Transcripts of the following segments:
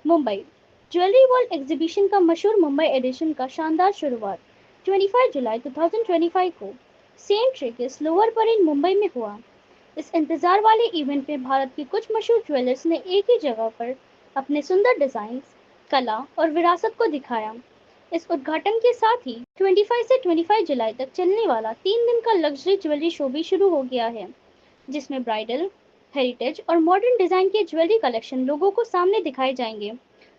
Mumbai jewellery world exhibition का मशहूर Mumbai addition का शानदार शुरुआत 25 जुलाई 2025 को सेंट ट्रेकिस लोअर परेड मुंबई में हुआ। इस इंतजार वाले इवेंट में भारत के कुछ मशहूर ज्वेलर्स ने एक ही जगह पर अपने सुंदर डिजाइन, कला और विरासत को दिखाया। इस उद्घाटन के साथ ही 25 से 25 जुलाई तक चलने वाला 3 दिन का लग्जरी ज्वेलरी शो भी शुरू हो गया है, जिसमें ब्राइडल, हेरिटेज और मॉडर्न डिजाइन के ज्वेलरी कलेक्शन लोगों को सामने दिखाए जाएंगे,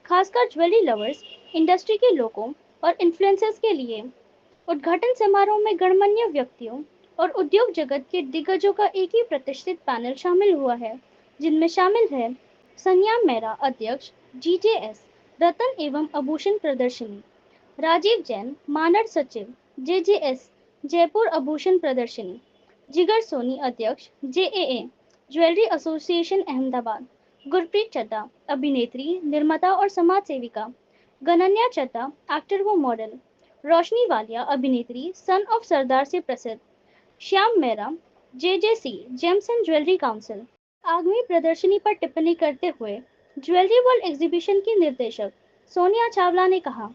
खासकर ज्वेलरी लवर्स, इंडस्ट्री के लोगों और इन्फ्लुएंसर्स के लिए। उद्घाटन समारोह में गणमान्य व्यक्तियों और उद्योग जगत के दिग्गजों का एक ही प्रतिष्ठित पैनल शामिल हुआ है, जिनमें शामिल है संयम मेहरा अध्यक्ष जीजेएस रत्न एवं आभूषण प्रदर्शनी, राजीव जैन मानद सचिव जेजेएस जयपुर आभूषण प्रदर्शनी, जिगर सोनी अध्यक्ष J A A jewellery association Ahmedabad, Gurpreet Chadha अभिनेत्री, निर्माता और समाज सेविका, गनन्या चड्ढा एक्टर व मॉडल, रोशनी वालिया अभिनेत्री, सन ऑफ सरदार से प्रसिद्ध, Shyam Mehra J J C gems and jewellery council. आगामी प्रदर्शनी पर टिप्पणी करते हुए ज्वेलरी वर्ल्ड एग्जीबिशन की निर्देशक सोनिया चावला ने कहा,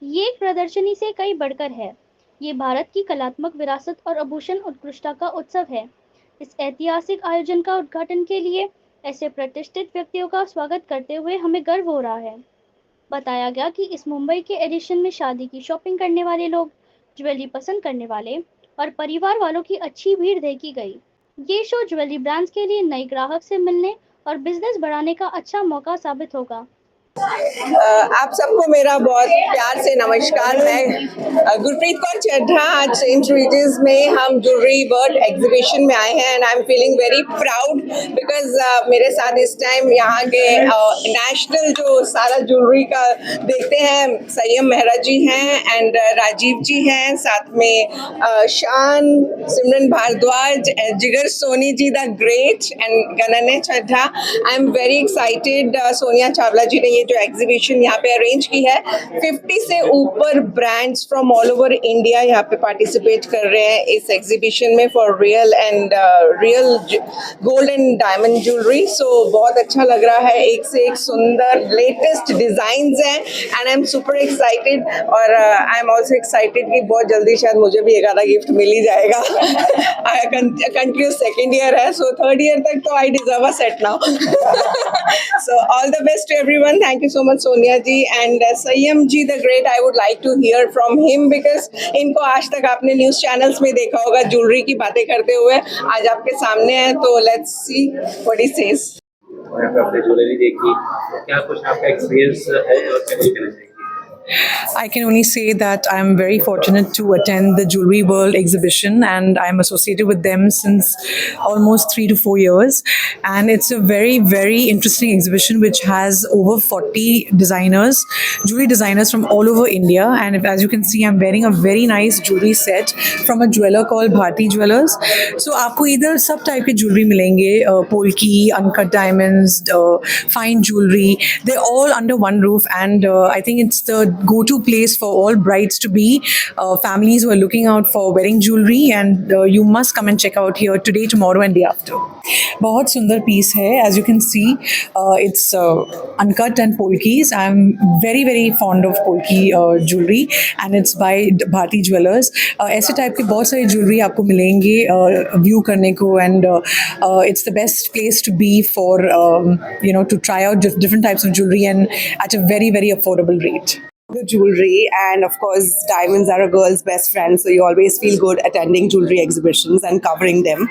ये एक प्रदर्शनी से कई बढ़कर है। ये भारत की कलात्मक विरासत और आभूषण उत्कृष्टता का उत्सव है। इस ऐतिहासिक आयोजन का उद्घाटन के लिए ऐसे प्रतिष्ठित व्यक्तियों का स्वागत करते हुए हमें गर्व हो रहा है। बताया गया कि इस मुंबई के एडिशन में शादी की शॉपिंग करने वाले लोग, ज्वेलरी पसंद करने वाले और परिवार वालों की अच्छी भीड़ देखी गई। ये शो ज्वेलरी ब्रांड्स के लिए नए ग्राहक से मिलने और बिजनेस बढ़ाने का अच्छा मौका साबित होगा। आप सबको मेरा बहुत प्यार से नमस्कार। मैं गुरप्रीत कौर चड्ढा। आज सेंट रिजेस में हम ज्वेलरी वर्ल्ड एग्जीबिशन में आए हैं and I am feeling very proud because मेरे साथ इस टाइम यहाँ के नेशनल जो सारा ज्वेलरी का देखते हैं संयम मेहरा जी हैं एंड राजीव जी हैं, साथ में शान, Simran Bhardwaj, Jigar Soni ji the great and Gananya Chadha. I am very excited. Sonia Chawla ji ने ये जो एग्जीबिशन यहाँ पे अरेंज की है, 50 से ऊपर brands from all over India यहाँ पे पार्टिसिपेट कर रहे हैं इस एग्जीबिशन में for real and real gold and diamond jewellery. So बहुत अच्छा लग रहा है, एक से एक सुंदर लेटेस्ट डिजाइंस हैं and I am super excited. और आई एम ऑल्सो एक्साइटेड कि बहुत जल्दी शायद मुझे भी एक आधा गिफ्ट मिल ही जाएगा। कंटिन्यू सेकेंड ईयर है, सो थर्ड ईयर तक तो I deserve a set now. So all the best to everyone. Thank you so much Sonia ji and Sayyam ji the great. I would like to hear from him because इनको आज तक आपने news channels में देखा होगा jewellery की बातें करते हुए, आज आपके सामने है, तो let's see what he says. आपने ज्वेलरी देखी, क्या कुछ आपका एक्सपीरियंस है और क्या कुछ कहना चाहिए? I can only say that I'm very fortunate to attend the Jewelry World exhibition, and I'm associated with them since almost 3 to 4 years. And it's a very, very interesting exhibition which has over 40 designers, jewelry designers from all over India. And as you can see, I'm wearing a very nice jewelry set from a jeweler called Bharti Jewelers. So आपको इधर सब type के jewelry मिलेंगे, polki, uncut diamonds, fine jewelry. They're all under one roof, and I think it's the go-to place for all brides to be, families who are looking out for wedding jewelry, and you must come and check out here today, tomorrow and day after. बहुत सुंदर piece है, as you can see, it's uncut and polkis. I'm very very fond of polki jewelry and it's by Bharti Jewelers. ऐसे type के बहुत सारी jewelry आपको मिलेंगे view करने को, and it's the best place to be for to try out different types of jewelry and at a very very affordable rate. The jewelry, and of course diamonds are a girl's best friend, so you always feel good attending jewelry exhibitions and covering them.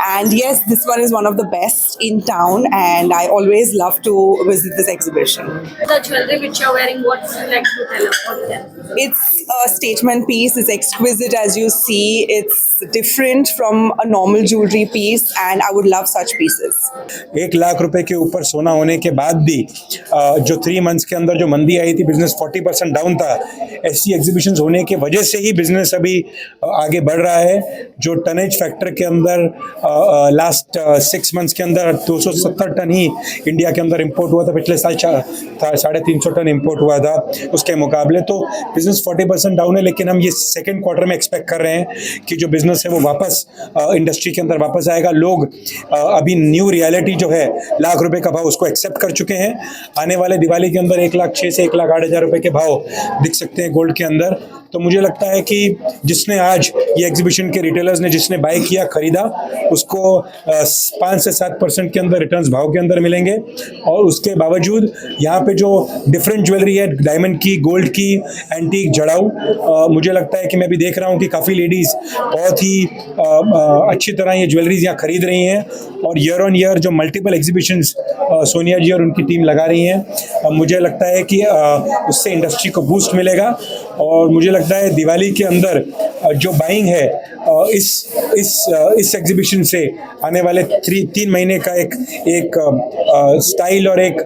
And yes, this one is one of the best in town and I always love to visit this exhibition. The jewelry which you're wearing, what would you like to tell about them? It's a statement piece. It's exquisite, as you see. It's different from a normal jewelry piece and I would love such pieces. 1 lakh रुपए के ऊपर सोना होने के बाद भी जो 3 months के अंदर जो मंदी आई थी, बिजनेस 40% 40% डाउन था, ऐसी एग्जीबिशंस होने की वजह से ही बिजनेस अभी आगे बढ़ रहा है। जो टनेज फैक्टर के अंदर लास्ट 6 मंथ्स के अंदर 270 टन ही इंडिया के अंदर इंपोर्ट हुआ था, पिछले साल 350 टन इंपोर्ट हुआ था उसके मुकाबले। तो बिजनेस 40% डाउन है, लेकिन हम ये सेकेंड क्वार्टर में एक्सपेक्ट कर रहे हैं कि जो बिजनेस है वो वापस इंडस्ट्री के अंदर वापस आएगा। लोग अभी न्यू रियलिटी जो है लाख रुपए का भाव उसको एक्सेप्ट कर चुके हैं। आने वाले दिवाली के अंदर 1,06,000 से 1,08,000 रुपए के भाव दिख सकते हैं गोल्ड के अंदर। तो मुझे लगता है कि जिसने आज ये एग्जीबिशन के रिटेलर्स ने जिसने बाय किया, खरीदा, उसको 5 से 7% के अंदर रिटर्न्स भाव के अंदर मिलेंगे। और उसके बावजूद यहाँ पे जो डिफरेंट ज्वेलरी है, डायमंड की, गोल्ड की, एंटीक, जड़ाऊ, मुझे लगता है कि मैं भी देख रहा हूँ कि काफ़ी लेडीज़ बहुत ही अच्छी तरह ये ज्वेलरीज यहाँ खरीद रही हैं। और ईयर ऑन ईयर जो मल्टीपल एग्जीबिशंस सोनिया जी और उनकी टीम लगा रही हैं, मुझे लगता है कि उससे इंडस्ट्री को बूस्ट मिलेगा। और मुझे लगता है दिवाली के अंदर जो बाइंग है इस एग्जीबिशन से आने वाले 3 महीने का एक स्टाइल और एक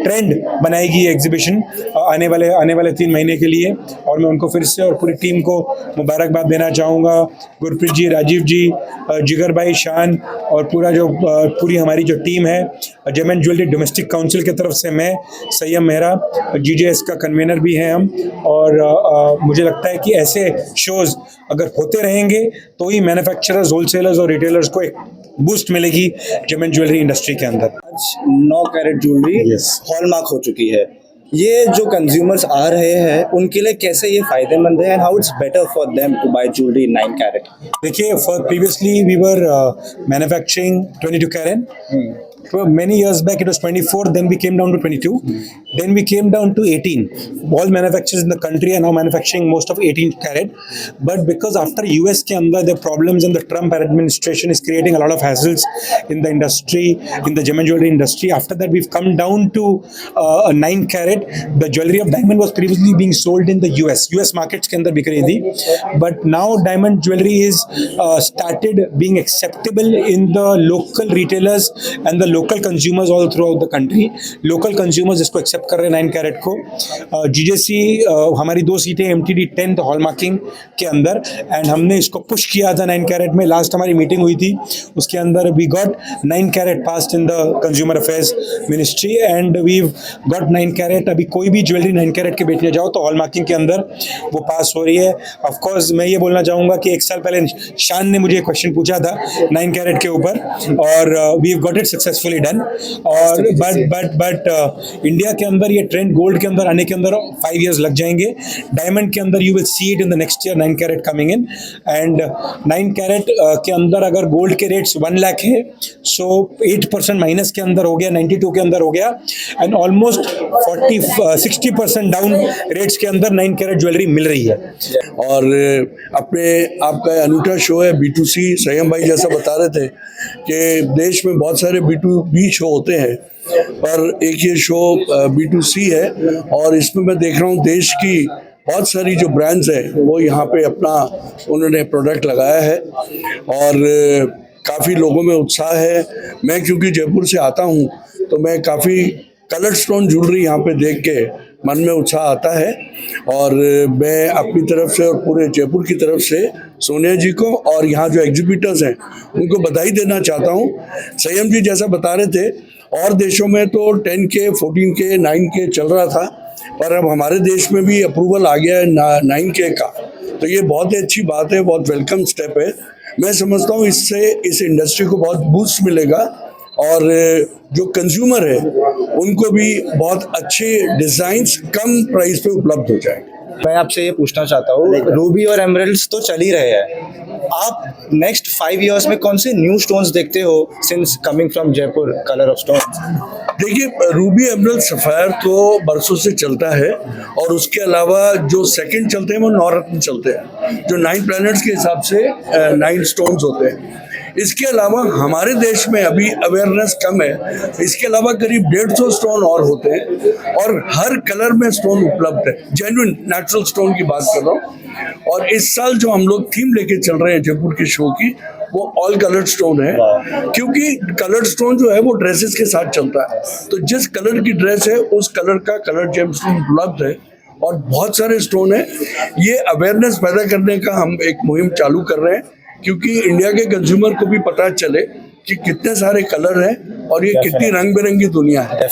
ट्रेंड बनाएगी ये एग्जीबिशन आने वाले 3 महीने के लिए। और मैं उनको फिर से और पूरी टीम को मुबारकबाद देना चाहूँगा। गुरप्रीत जी, राजीव जी, जिगर भाई, शान और पूरी हमारी जो टीम है, जेमन ज्वेलरी डोमेस्टिक काउंसिल की तरफ से मैं, संयम मेहरा, GJS का कन्वीनर भी हैं हम। और मुझे लगता है कि ऐसे शोज़ अगर होते रहेंगे तो ही मैन्युफैक्चरर्स, होलसेलर्स और रिटेलर्स को एक बूस्ट मिलेगी जेमन ज्वेलरी इंडस्ट्री के अंदर। आज 9 कैरेट ज्वेलरी हॉलमार्क हो चुकी है। ये जो कंज्यूमर्स आ रहे हैं उनके लिए कैसे ये फायदेमंद है, and how it's better for them to buy jewellery in 9 carat? देखिए, previously we were manufacturing 22 carat. Many years back it was 24, then we came down to 22, then we came down to 18. All manufacturers in the country are now manufacturing most of 18 carat, but because after US के अंदर the problems and the Trump administration is creating a lot of hassles in the industry, in the gem and jewelry industry, after that we've come down to 9 carat. The jewelry of diamond was previously being sold in the US markets के अंदर बिक रही थी, but now diamond jewelry is started being acceptable in the local retailers and the local consumers all throughout the country. Local consumers इसको accept कर रहे हैं 9 carat को। GJC हमारी 2 सीटें MTD 10 हॉलमार्किंग के अंदर, एंड हमने इसको पुश किया था 9 कैरेट में। लास्ट हमारी मीटिंग हुई थी, उसके अंदर we got 9 carat passed in the consumer affairs ministry and we got 9 carat. अभी कोई भी ज्वेलरी 9 कैरेट के बेचने जाओ तो हॉलमार्किंग के अंदर वो पास हो रही है। ऑफकोर्स मैं ये बोलना चाहूँगा कि 1 साल पहले शान ने मुझे क्वेश्चन पूछा था 9 कैरेट के ऊपर, और we have got it successfully done. और बट इंडिया के अंदर ये ट्रेंड गोल्ड के अंदर आने के अंदर 5 years लग जाएंगे। डायमंड के अंदर you will see it in the next year 9 carat coming in, and 9 carat के अंदर अगर गोल्ड के रेट्स 1 लाख है, सो 8% माइनस के अंदर हो गया, 92 के अंदर हो गया, एंड ऑलमोस्ट 60% डाउन रेट्स के अंदर 9 कैरेट ज्वेलरी मिल रही है। और आपका अनूठा शो है B2C, संयम भाई जैसा बता रहे थे कि देश में बहुत सारे B2B शो होते हैं, पर एक ये शो B2C है, और इसमें मैं देख रहा हूँ देश की बहुत सारी जो ब्रांड्स हैं वो यहाँ पे अपना उन्होंने प्रोडक्ट लगाया है, और काफ़ी लोगों में उत्साह है। मैं क्योंकि जयपुर से आता हूँ तो मैं काफ़ी कलर स्टोन ज्वेलरी यहाँ पे देख के मन में उत्साह आता है, और मैं अपनी तरफ से और पूरे जयपुर की तरफ से सोनिया जी को और यहाँ जो एग्जीबिटर्स हैं उनको बधाई देना चाहता हूँ। संयम जी जैसा बता रहे थे, और देशों में तो 10K, 14K, 9K चल रहा था, पर अब हमारे देश में भी अप्रूवल आ गया है 9K का, तो ये बहुत ही अच्छी बात है, बहुत वेलकम स्टेप है। मैं समझता हूँ इससे इस इंडस्ट्री को बहुत बूस्ट मिलेगा, और जो कंज्यूमर है उनको भी बहुत अच्छे डिज़ाइंस कम प्राइस पे उपलब्ध हो जाएंगे। मैं आपसे ये पूछना चाहता हूँ, रूबी और एमरल्ड्स तो चल ही रहे हैं, आप नेक्स्ट 5 years में कौन से न्यू स्टोन्स देखते हो since coming from Jaipur colour of stones? देखिए, रूबी, एमरल्ड, सफ़ायर तो बरसों से चलता है, और उसके अलावा जो सेकंड चलते हैं वो नवरत्न चलते हैं, जो 9 प्लैनेट्स के हिसाब से 9 स्टोन्स होते हैं। इसके अलावा हमारे देश में अभी अवेयरनेस कम है, इसके अलावा करीब 150 स्टोन और होते हैं, और हर कलर में स्टोन उपलब्ध है। जेन्युइन नेचुरल स्टोन की बात कर रहा हूँ। और इस साल जो हम लोग थीम लेके चल रहे हैं जयपुर के शो की, वो ऑल कलर्ड स्टोन है, क्योंकि कलर्ड स्टोन जो है वो ड्रेसेस के साथ चलता है, तो जिस कलर की ड्रेस है उस कलर का कलर जेम स्टोन उपलब्ध है, और बहुत सारे स्टोन हैं। ये अवेयरनेस पैदा करने का हम एक मुहिम चालू कर रहे हैं, क्योंकि इंडिया के कंज्यूमर को भी पता चले कि कितने सारे कलर हैं और ये कितनी रंग बिरंगी दुनिया है।